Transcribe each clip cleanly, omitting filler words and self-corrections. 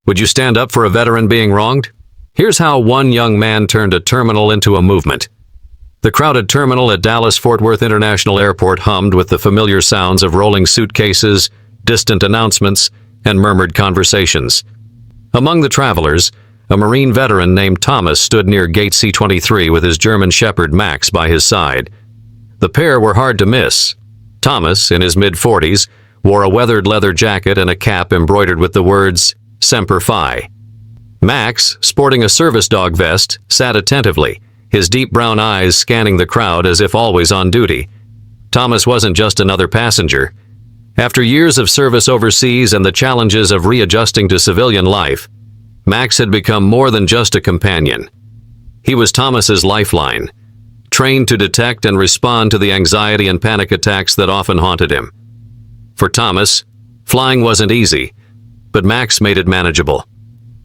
Would you stand up for a veteran being wronged? Here's how one young man turned a terminal into a movement. The crowded terminal at Dallas-Fort Worth International Airport hummed with the familiar sounds of rolling suitcases, distant announcements, and murmured conversations. Among the travelers, a Marine veteran named Thomas stood near gate C-23 with his German Shepherd Max by his side. The pair were hard to miss. Thomas, in his mid-40s, wore a weathered leather jacket and a cap embroidered with the words, Semper Fi. Max, sporting a service dog vest, sat attentively, his deep brown eyes scanning the crowd as if always on duty. Thomas wasn't just another passenger. After years of service overseas and the challenges of readjusting to civilian life, Max had become more than just a companion. He was Thomas's lifeline, trained to detect and respond to the anxiety and panic attacks that often haunted him. For Thomas, flying wasn't easy, but Max made it manageable.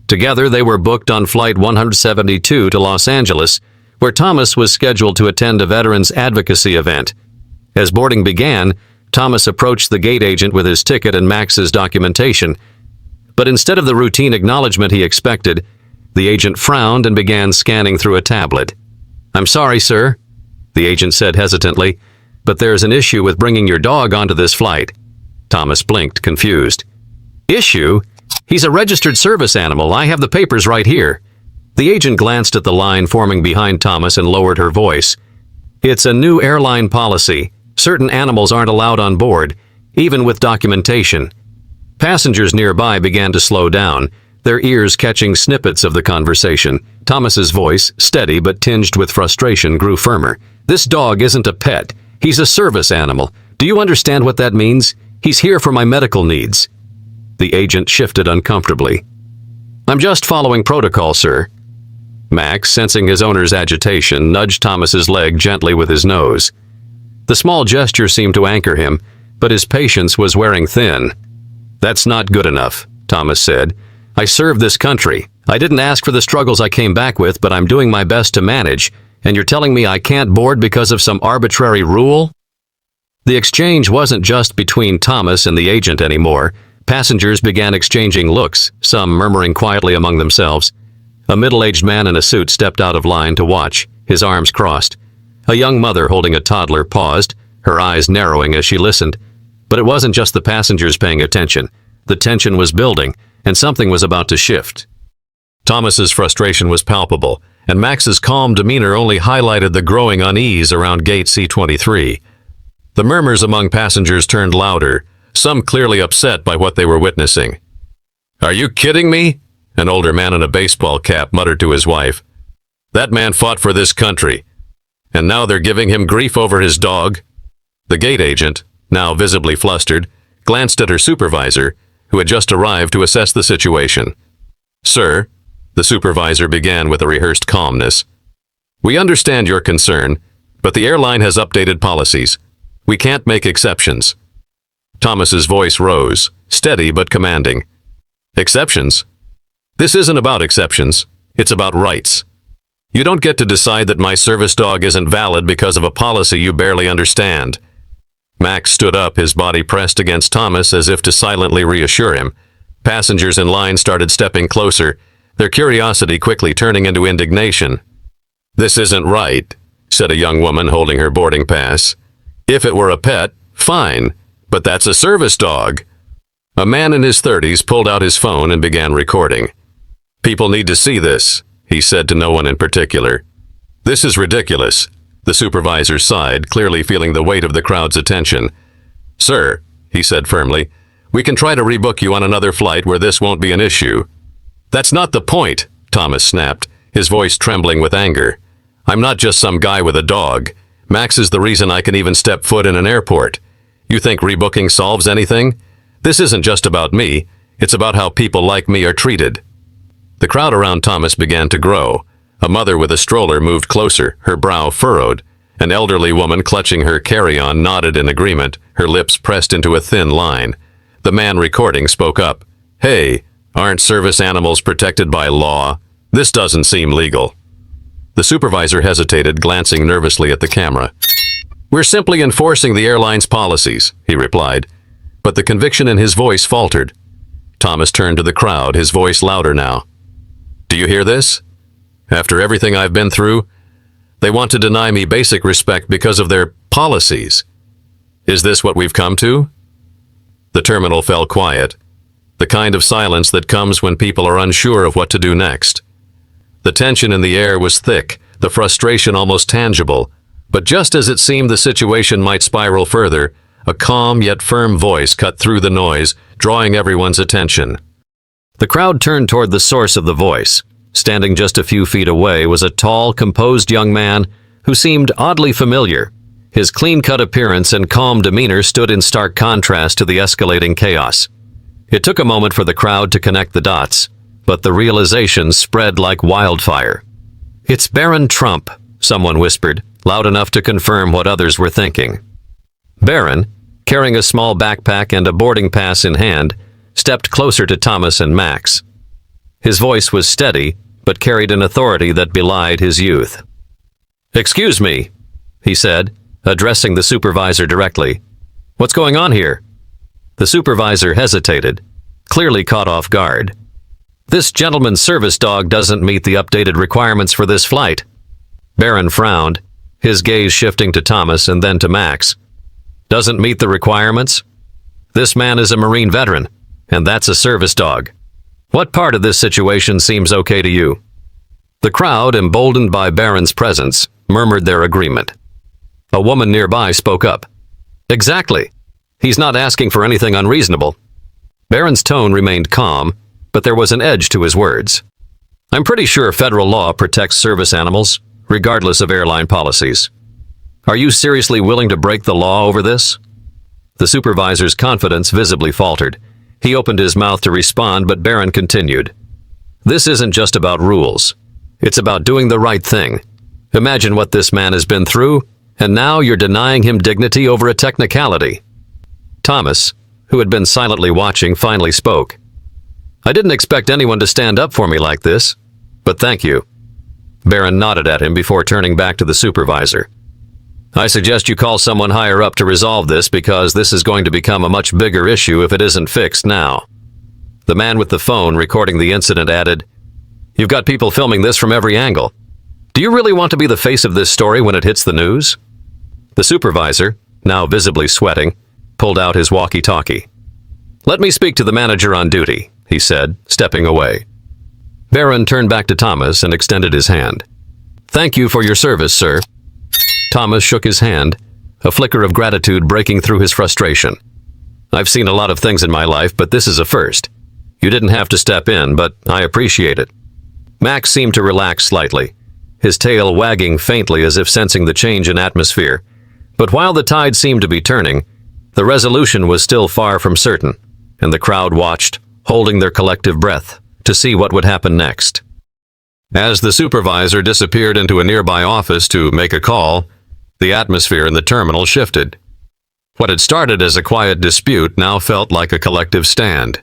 Together, they were booked on Flight 172 to Los Angeles, where Thomas was scheduled to attend a veterans advocacy event. As boarding began, Thomas approached the gate agent with his ticket and Max's documentation. But instead of the routine acknowledgement he expected, the agent frowned and began scanning through a tablet. "I'm sorry, sir," the agent said hesitantly, "but there's an issue with bringing your dog onto this flight." Thomas blinked, confused. "Issue? He's a registered service animal. I have the papers right here." The agent glanced at the line forming behind Thomas and lowered her voice. "It's a new airline policy. Certain animals aren't allowed on board, even with documentation." Passengers nearby began to slow down, their ears catching snippets of the conversation. Thomas's voice, steady but tinged with frustration, grew firmer. "This dog isn't a pet. He's a service animal. Do you understand what that means? He's here for my medical needs." The agent shifted uncomfortably. "I'm just following protocol, sir." Max, sensing his owner's agitation, nudged Thomas's leg gently with his nose. The small gesture seemed to anchor him, but his patience was wearing thin. "That's not good enough," Thomas said. "I served this country. I didn't ask for the struggles I came back with, but I'm doing my best to manage, and you're telling me I can't board because of some arbitrary rule?" The exchange wasn't just between Thomas and the agent anymore. Passengers began exchanging looks, some murmuring quietly among themselves. A middle-aged man in a suit stepped out of line to watch, his arms crossed. A young mother holding a toddler paused, her eyes narrowing as she listened. But it wasn't just the passengers paying attention. The tension was building, and something was about to shift. Thomas's frustration was palpable, and Max's calm demeanor only highlighted the growing unease around gate C-23. The murmurs among passengers turned louder, some clearly upset by what they were witnessing. "Are you kidding me?" An older man in a baseball cap muttered to his wife. "That man fought for this country, and now they're giving him grief over his dog." The gate agent, now visibly flustered, glanced at her supervisor, who had just arrived to assess the situation. "Sir," the supervisor began with a rehearsed calmness, "we understand your concern, but the airline has updated policies. We can't make exceptions." Thomas's voice rose, steady but commanding. "Exceptions? This isn't about exceptions. It's about rights. You don't get to decide that my service dog isn't valid because of a policy you barely understand." Max stood up, his body pressed against Thomas as if to silently reassure him. Passengers in line started stepping closer, their curiosity quickly turning into indignation. "This isn't right," said a young woman holding her boarding pass. "If it were a pet, fine, but that's a service dog." A man in his 30s pulled out his phone and began recording. "People need to see this," he said to no one in particular. "This is ridiculous." The supervisor sighed, clearly feeling the weight of the crowd's attention. "Sir," he said firmly, "we can try to rebook you on another flight where this won't be an issue." "That's not the point," Thomas snapped, his voice trembling with anger. "I'm not just some guy with a dog. Max is the reason I can even step foot in an airport. You think rebooking solves anything? This isn't just about me. It's about how people like me are treated." The crowd around Thomas began to grow. A mother with a stroller moved closer, her brow furrowed. An elderly woman clutching her carry-on nodded in agreement, her lips pressed into a thin line. The man recording spoke up. "Hey, aren't service animals protected by law? This doesn't seem legal." The supervisor hesitated, glancing nervously at the camera. "We're simply enforcing the airline's policies," he replied, but the conviction in his voice faltered. Thomas turned to the crowd, his voice louder now. "Do you hear this? After everything I've been through, they want to deny me basic respect because of their policies. Is this what we've come to?" The terminal fell quiet, the kind of silence that comes when people are unsure of what to do next. The tension in the air was thick, the frustration almost tangible, but just as it seemed the situation might spiral further, a calm yet firm voice cut through the noise, drawing everyone's attention. The crowd turned toward the source of the voice. Standing just a few feet away was a tall, composed young man who seemed oddly familiar. His clean-cut appearance and calm demeanor stood in stark contrast to the escalating chaos. It took a moment for the crowd to connect the dots, but the realization spread like wildfire. "It's Barron Trump," someone whispered, loud enough to confirm what others were thinking. Barron, carrying a small backpack and a boarding pass in hand, stepped closer to Thomas and Max. His voice was steady, but carried an authority that belied his youth. "Excuse me," he said, addressing the supervisor directly. "What's going on here?" The supervisor hesitated, clearly caught off guard. "This gentleman's service dog doesn't meet the updated requirements for this flight." Barron frowned, his gaze shifting to Thomas and then to Max. "Doesn't meet the requirements? This man is a Marine veteran, and that's a service dog. What part of this situation seems okay to you?" The crowd, emboldened by Barron's presence, murmured their agreement. A woman nearby spoke up. "Exactly. He's not asking for anything unreasonable." Barron's tone remained calm, but there was an edge to his words. "I'm pretty sure federal law protects service animals, regardless of airline policies. Are you seriously willing to break the law over this?" The supervisor's confidence visibly faltered. He opened his mouth to respond, but Barron continued. "This isn't just about rules. It's about doing the right thing. Imagine what this man has been through, and now you're denying him dignity over a technicality." Thomas, who had been silently watching, finally spoke. "I didn't expect anyone to stand up for me like this, but thank you." Barron nodded at him before turning back to the supervisor. "I suggest you call someone higher up to resolve this, because this is going to become a much bigger issue if it isn't fixed now." The man with the phone recording the incident added, "You've got people filming this from every angle. Do you really want to be the face of this story when it hits the news?" The supervisor, now visibly sweating, pulled out his walkie-talkie. "Let me speak to the manager on duty," he said, stepping away. Barron turned back to Thomas and extended his hand. "Thank you for your service, sir." Thomas shook his hand, a flicker of gratitude breaking through his frustration. "I've seen a lot of things in my life, but this is a first. You didn't have to step in, but I appreciate it." Max seemed to relax slightly, his tail wagging faintly as if sensing the change in atmosphere. But while the tide seemed to be turning, the resolution was still far from certain, and the crowd watched, holding their collective breath, to see what would happen next. As the supervisor disappeared into a nearby office to make a call, the atmosphere in the terminal shifted. What had started as a quiet dispute now felt like a collective stand.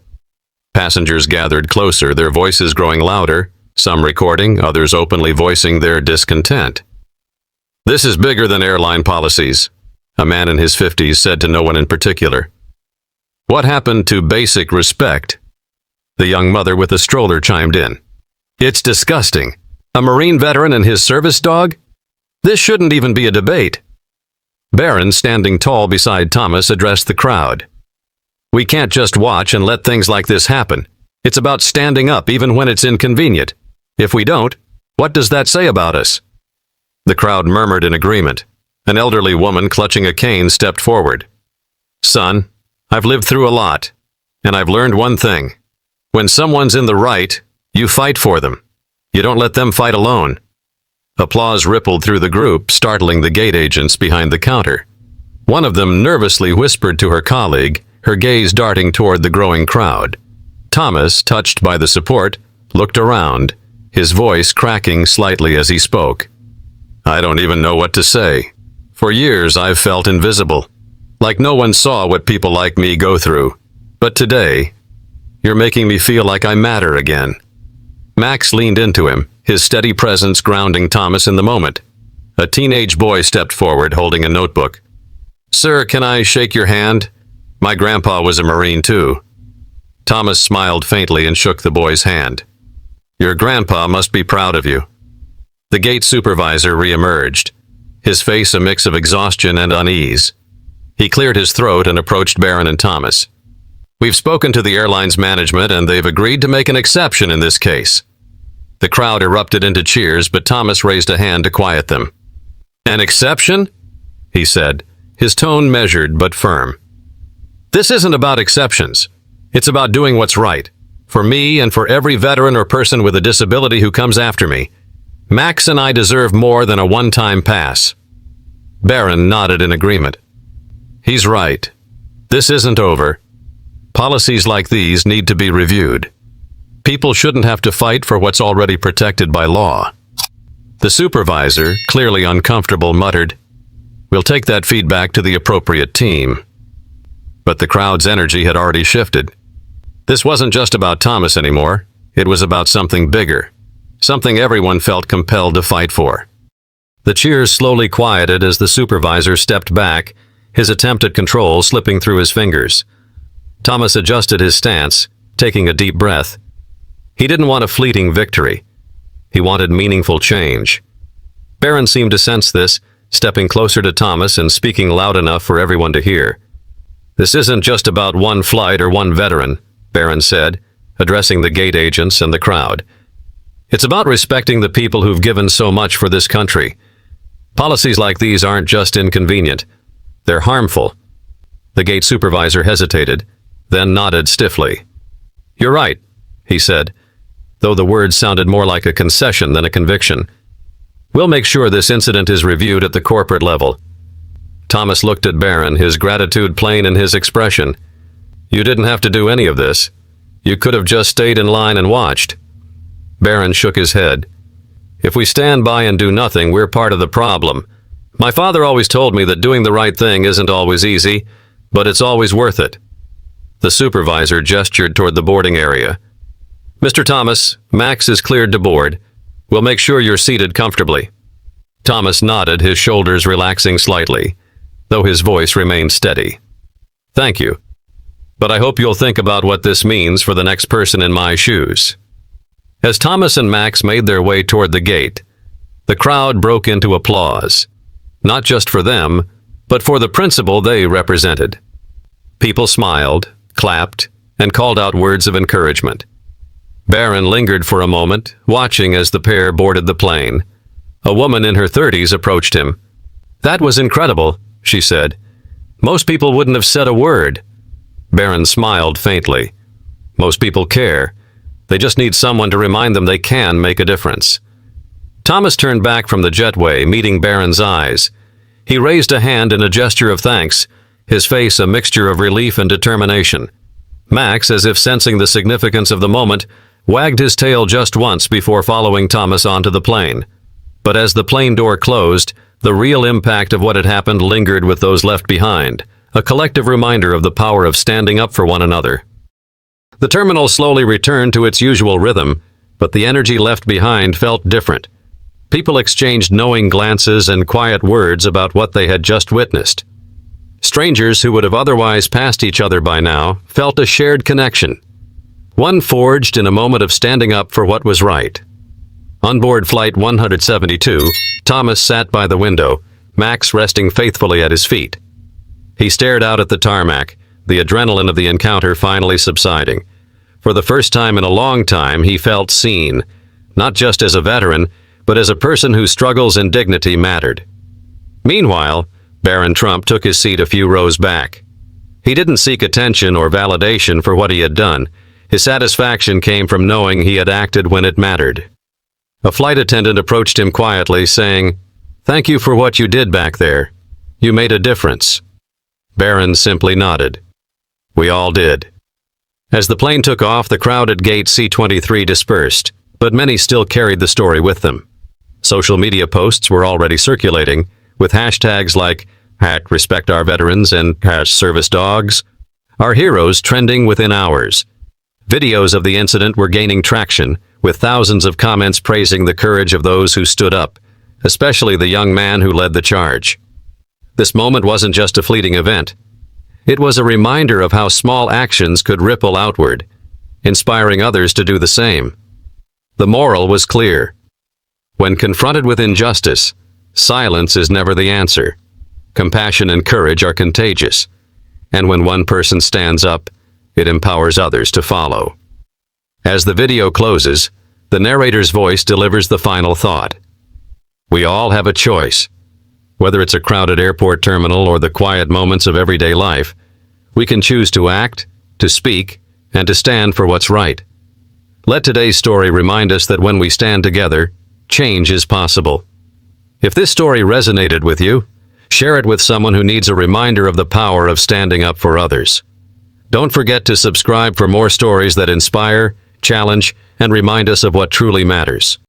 Passengers gathered closer, their voices growing louder, some recording, others openly voicing their discontent. "This is bigger than airline policies," a man in his 50s said to no one in particular. "What happened to basic respect?" The young mother with the stroller chimed in. "It's disgusting. A Marine veteran and his service dog? This shouldn't even be a debate." Barron, standing tall beside Thomas, addressed the crowd. "We can't just watch and let things like this happen. It's about standing up even when it's inconvenient. If we don't, what does that say about us?" The crowd murmured in agreement. An elderly woman clutching a cane stepped forward. "Son, I've lived through a lot, and I've learned one thing. When someone's in the right, you fight for them. You don't let them fight alone." Applause rippled through the group, startling the gate agents behind the counter. One of them nervously whispered to her colleague, her gaze darting toward the growing crowd. Thomas, touched by the support, looked around, his voice cracking slightly as he spoke. "I don't even know what to say. For years I've felt invisible, like no one saw what people like me go through. But today, you're making me feel like I matter again." Max leaned into him, his steady presence grounding Thomas in the moment. A teenage boy stepped forward, holding a notebook. "Sir, can I shake your hand? My grandpa was a Marine too." Thomas smiled faintly and shook the boy's hand. Your grandpa must be proud of you. The gate supervisor reemerged, his face a mix of exhaustion and unease. He cleared his throat and approached Barron and Thomas. We've spoken to the airline's management and they've agreed to make an exception in this case. The crowd erupted into cheers, but Thomas raised a hand to quiet them. An exception? He said, his tone measured but firm. This isn't about exceptions. It's about doing what's right. For me and for every veteran or person with a disability who comes after me. Max and I deserve more than a one-time pass. Barron nodded in agreement. He's right. This isn't over. Policies like these need to be reviewed. People shouldn't have to fight for what's already protected by law. The supervisor, clearly uncomfortable, muttered, We'll take that feedback to the appropriate team. But the crowd's energy had already shifted. This wasn't just about Thomas anymore. It was about something bigger. Something everyone felt compelled to fight for. The cheers slowly quieted as the supervisor stepped back, his attempt at control slipping through his fingers. Thomas adjusted his stance, taking a deep breath. He didn't want a fleeting victory. He wanted meaningful change. Barron seemed to sense this, stepping closer to Thomas and speaking loud enough for everyone to hear. This isn't just about one flight or one veteran, Barron said, addressing the gate agents and the crowd. It's about respecting the people who've given so much for this country. Policies like these aren't just inconvenient. They're harmful. The gate supervisor hesitated, then nodded stiffly. You're right, he said, though the words sounded more like a concession than a conviction. We'll make sure this incident is reviewed at the corporate level. Thomas looked at Barron, his gratitude plain in his expression. You didn't have to do any of this. You could have just stayed in line and watched. Barron shook his head. If we stand by and do nothing, we're part of the problem. My father always told me that doing the right thing isn't always easy, but it's always worth it. The supervisor gestured toward the boarding area. Mr. Thomas, Max is cleared to board. We'll make sure you're seated comfortably. Thomas nodded, his shoulders relaxing slightly, though his voice remained steady. Thank you. But I hope you'll think about what this means for the next person in my shoes. As Thomas and Max made their way toward the gate, the crowd broke into applause, not just for them, but for the principle they represented. People smiled, clapped, and called out words of encouragement. Barron lingered for a moment, watching as the pair boarded the plane. A woman in her 30s approached him. That was incredible, she said. Most people wouldn't have said a word. Barron smiled faintly. Most people care. They just need someone to remind them they can make a difference. Thomas turned back from the jetway, meeting Barron's eyes. He raised a hand in a gesture of thanks, his face a mixture of relief and determination. Max, as if sensing the significance of the moment, wagged his tail just once before following Thomas onto the plane. But as the plane door closed, the real impact of what had happened lingered with those left behind, a collective reminder of the power of standing up for one another. The terminal slowly returned to its usual rhythm, but the energy left behind felt different. People exchanged knowing glances and quiet words about what they had just witnessed. Strangers who would have otherwise passed each other by now felt a shared connection, one forged in a moment of standing up for what was right. On board Flight 172, Thomas sat by the window, Max resting faithfully at his feet. He stared out at the tarmac, the adrenaline of the encounter finally subsiding. For the first time in a long time, he felt seen, not just as a veteran, but as a person whose struggles and dignity mattered. Meanwhile, Barron Trump took his seat a few rows back. He didn't seek attention or validation for what he had done. His satisfaction came from knowing he had acted when it mattered. A flight attendant approached him quietly, saying, "Thank you for what you did back there. You made a difference." Barron simply nodded. We all did. As the plane took off, the crowd at gate C-23 dispersed, but many still carried the story with them. Social media posts were already circulating, with hashtags like #RespectOurVeterans and #ServiceDogs. Our heroes trending within hours. Videos of the incident were gaining traction, with thousands of comments praising the courage of those who stood up, especially the young man who led the charge. This moment wasn't just a fleeting event. It was a reminder of how small actions could ripple outward, inspiring others to do the same. The moral was clear. When confronted with injustice, silence is never the answer. Compassion and courage are contagious, and when one person stands up, it empowers others to follow. As the video closes, the narrator's voice delivers the final thought. We all have a choice. Whether it's a crowded airport terminal or the quiet moments of everyday life, we can choose to act, to speak, and to stand for what's right. Let today's story remind us that when we stand together, change is possible. If this story resonated with you, share it with someone who needs a reminder of the power of standing up for others. Don't forget to subscribe for more stories that inspire, challenge, and remind us of what truly matters.